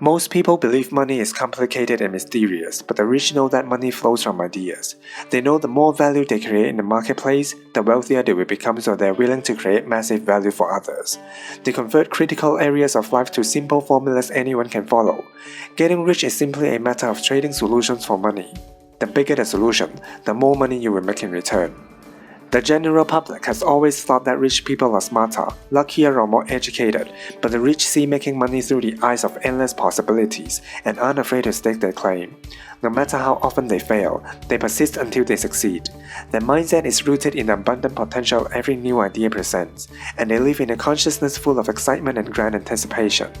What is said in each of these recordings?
Most people believe money is complicated and mysterious, but the rich know that money flows from ideas. They know the more value they create in the marketplace, the wealthier they will become, so they are willing to create massive value for others. They convert critical areas of life to simple formulas anyone can follow. Getting rich is simply a matter of trading solutions for money. The bigger the solution, the more money you will make in return. The general public has always thought that rich people are smarter, luckier or more educated, but the rich see making money through the eyes of endless possibilities and aren't afraid to stake their claim. No matter how often they fail, they persist until they succeed. Their mindset is rooted in the abundant potential every new idea presents, and they live in a consciousness full of excitement and grand anticipation.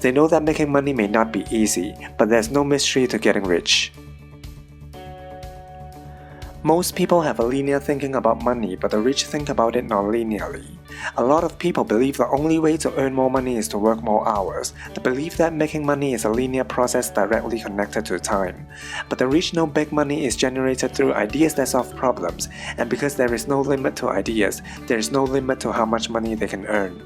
They know that making money may not be easy, but there's no mystery to getting rich. Most people have a linear thinking about money, but the rich think about it non-linearly. A lot of people believe the only way to earn more money is to work more hours. The belief that making money is a linear process directly connected to time. But the rich know big money is generated through ideas that solve problems, and because there is no limit to ideas, there is no limit to how much money they can earn.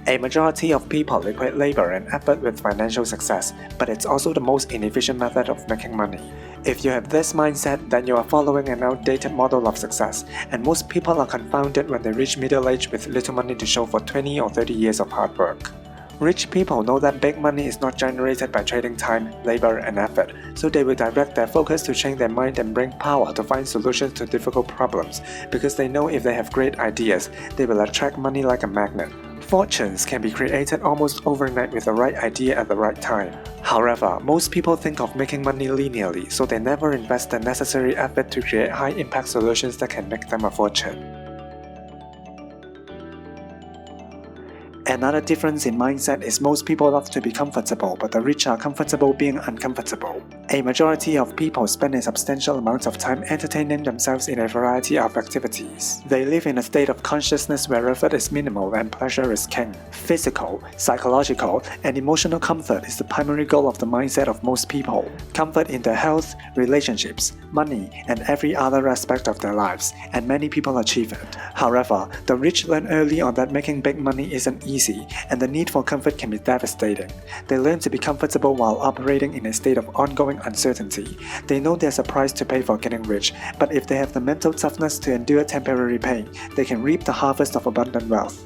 A majority of people equate labor and effort with financial success, but it's also the most inefficient method of making money. If you have this mindset, then you are following an outdated model of success, and most people are confounded when they reach middle age with little money to show for 20 or 30 years of hard work. Rich people know that big money is not generated by trading time, labor, and effort, so they will direct their focus to change their mind and bring power to find solutions to difficult problems, because they know if they have great ideas, they will attract money like a magnet. Fortunes can be created almost overnight with the right idea at the right time. However, most people think of making money linearly, so they never invest the necessary effort to create high-impact solutions that can make them a fortune. Another difference in mindset is most people love to be comfortable, but the rich are comfortable being uncomfortable. A majority of people spend a substantial amount of time entertaining themselves in a variety of activities. They live in a state of consciousness where effort is minimal and pleasure is king. Physical, psychological, and emotional comfort is the primary goal of the mindset of most people. Comfort in their health, relationships, money, and every other aspect of their lives, and many people achieve it. However, the rich learn early on that making big money isn't easy, and the need for comfort can be devastating. They learn to be comfortable while operating in a state of ongoing uncertainty. They know there's a price to pay for getting rich, but if they have the mental toughness to endure temporary pain, they can reap the harvest of abundant wealth.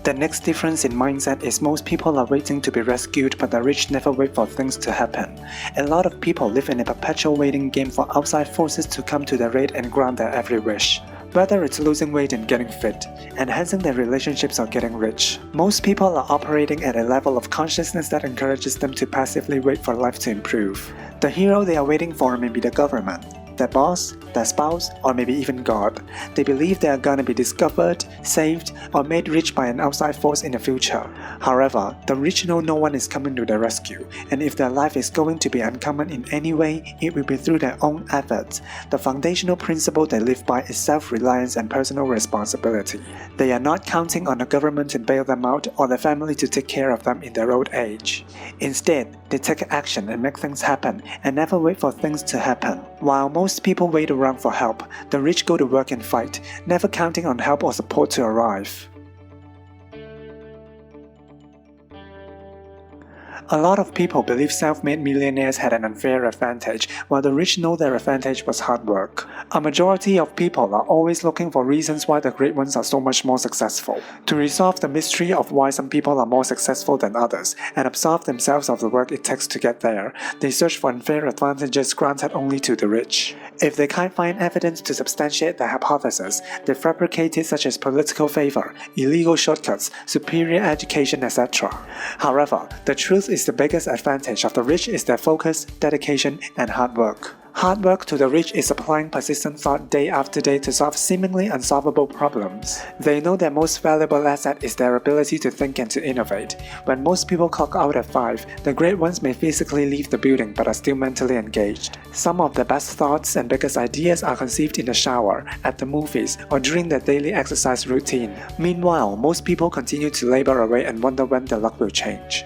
The next difference in mindset is most people are waiting to be rescued, but the rich never wait for things to happen. A lot of people live in a perpetual waiting game for outside forces to come to their aid and grant their every wish. Whether it's losing weight and getting fit, enhancing their relationships or getting rich, most people are operating at a level of consciousness that encourages them to passively wait for life to improve. The hero they are waiting for may be the government, their boss, their spouse, or maybe even God. They believe they are gonna be discovered, saved, or made rich by an outside force in the future. However, the rich know no one is coming to their rescue, and if their life is going to be uncommon in any way, it will be through their own efforts. The foundational principle they live by is self-reliance and personal responsibility. They are not counting on the government to bail them out or the family to take care of them in their old age. Instead, they take action and make things happen, and never wait for things to happen. While most people wait around for help, the rich go to work and fight, never counting on help or support to arrive. A lot of people believe self-made millionaires had an unfair advantage, while the rich know their advantage was hard work. A majority of people are always looking for reasons why the great ones are so much more successful. To resolve the mystery of why some people are more successful than others, and absolve themselves of the work it takes to get there, they search for unfair advantages granted only to the rich. If they can't find evidence to substantiate their hypothesis, they fabricate it, such as political favor, illegal shortcuts, superior education, etc. However, the truth is the biggest advantage of the rich is their focus, dedication, and hard work. Hard work to the rich is applying persistent thought day after day to solve seemingly unsolvable problems. They know their most valuable asset is their ability to think and to innovate. When most people clock out at 5, the great ones may physically leave the building but are still mentally engaged. Some of the best thoughts and biggest ideas are conceived in the shower, at the movies, or during their daily exercise routine. Meanwhile, most people continue to labor away and wonder when the luck will change.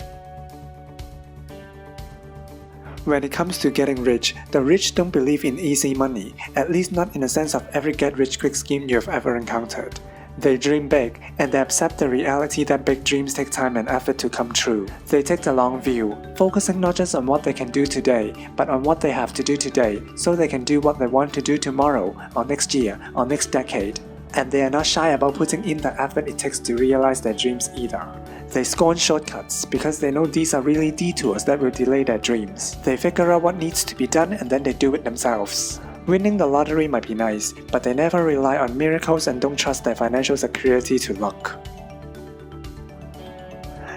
When it comes to getting rich, the rich don't believe in easy money, at least not in the sense of every get-rich-quick scheme you have ever encountered. They dream big, and they accept the reality that big dreams take time and effort to come true. They take the long view, focusing not just on what they can do today, but on what they have to do today, so they can do what they want to do tomorrow, or next year, or next decade. And they are not shy about putting in the effort it takes to realize their dreams either. They scorn shortcuts because they know these are really detours that will delay their dreams. They figure out what needs to be done and then they do it themselves. Winning the lottery might be nice, but they never rely on miracles and don't trust their financial security to luck.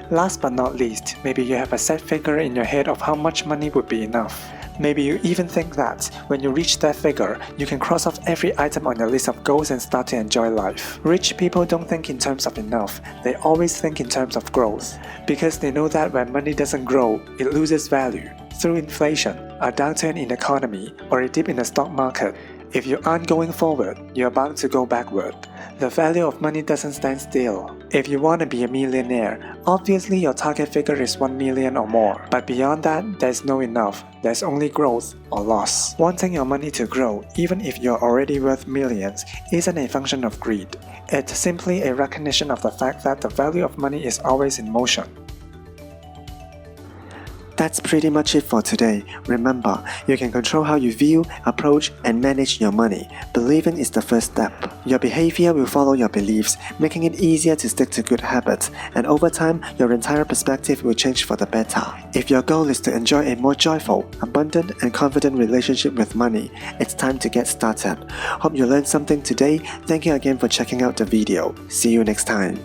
Last but not least, maybe you have a set figure in your head of how much money would be enough. Maybe you even think that, when you reach that figure, you can cross off every item on your list of goals and start to enjoy life. Rich people don't think in terms of enough, they always think in terms of growth. Because they know that when money doesn't grow, it loses value. Through inflation, a downturn in the economy, or a dip in the stock market, if you aren't going forward, you're bound to go backward. The value of money doesn't stand still. If you want to be a millionaire, obviously your target figure is 1 million or more. But beyond that, there's no enough. There's only growth or loss. Wanting your money to grow, even if you're already worth millions, isn't a function of greed. It's simply a recognition of the fact that the value of money is always in motion. That's pretty much it for today. Remember, you can control how you view, approach, and manage your money. Believing is the first step. Your behavior will follow your beliefs, making it easier to stick to good habits, and over time, your entire perspective will change for the better. If your goal is to enjoy a more joyful, abundant, and confident relationship with money, it's time to get started. Hope you learned something today. Thank you again for checking out the video. See you next time.